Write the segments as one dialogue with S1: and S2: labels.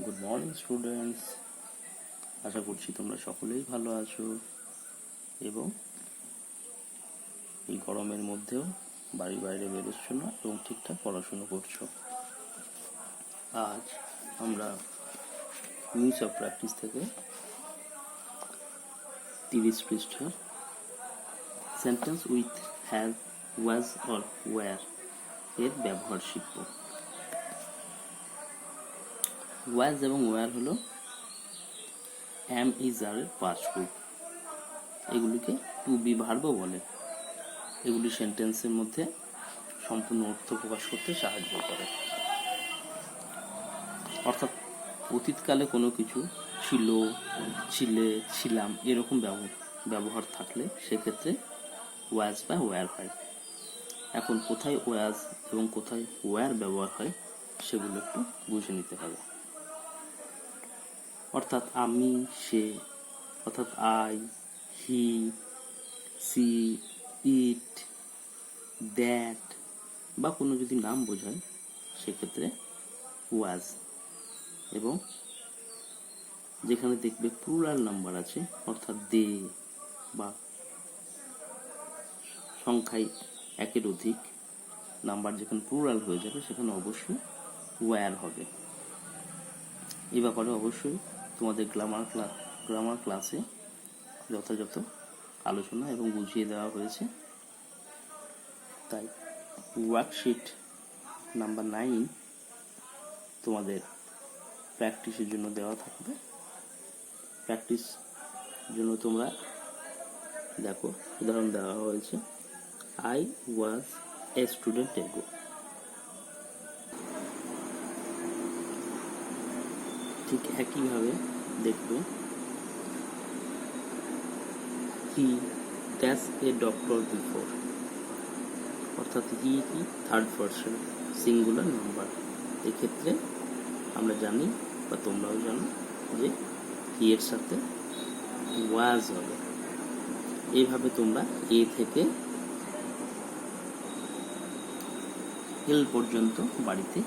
S1: Good morning students, আশা করছি তোমরা সকলেই ভালো আছো এবং এই গরমের মধ্যেও বাড়ির বাইরে বেরোচ্ছ না এবং ঠিকঠাক পড়াশুনো করছো। আজ আমরা নিউজ অফ প্র্যাকটিস থেকে 30 পৃষ্ঠা sentence with have, was or were এর ব্যবহার শিখব। ওয়াজ এবং ওয়্যার হলো অ্যাম ইজ আর এর পাস্ট রূপ। এগুলিকে টু বি ভার্বও বলে। এগুলি সেন্টেন্সের মধ্যে সম্পূর্ণ অর্থ প্রকাশ করতে সাহায্য করে। অর্থাৎ অতীতকালে কোনো কিছু ছিল, ছিলে, ছিলাম এরকম ব্যবহার থাকলে সেক্ষেত্রে ওয়াজ বা ওয়্যার হয়। এখন কোথায় ওয়াজ এবং কোথায় ওয়্যার ব্যবহার হয় সেগুলো একটু বুঝে নিতে হবে। অর্থাৎ আমি, সে, অর্থাৎ I, he, she, it, that বা কোনো যদি নাম বোঝায় সেক্ষেত্রে ওয়াজ। এবং যেখানে দেখবে প্লুরাল নাম্বার আছে অর্থাৎ দে বা সংখ্যায় একের অধিক নাম্বার যেখানে প্লুরাল হয়ে যাবে সেখানে অবশ্যই ওয়্যার হবে। এই ব্যাপারে অবশ্যই তোমাদের গ্রামার ক্লাসে যথাযথ আলোচনা এবং বুঝিয়ে দেওয়া হয়েছে। তাই ওয়ার্কশিট নাম্বার 9 তোমাদের প্র্যাকটিসের জন্য দেওয়া থাকবে। প্র্যাকটিস জন্য তোমরা দেখো, উদাহরণ দেওয়া হয়েছে, আই ওয়াজ এ স্টুডেন্ট এগো। ঠিক একইভাবে দেখবে he dash a doctor before, অর্থাৎ হি কি থার্ড পারসন সিঙ্গুলার নাম্বার। এক্ষেত্রে আমরা জানি বা তোমরাও জানো যে হি এর সাথে ওয়াজ হবে। এইভাবে তোমরা এ থেকে এল পর্যন্ত বাড়িতে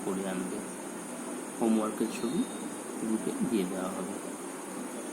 S1: করে আনবে। হোমওয়ার্কের ছবি গ্রুপে দিয়ে দেওয়া হবে।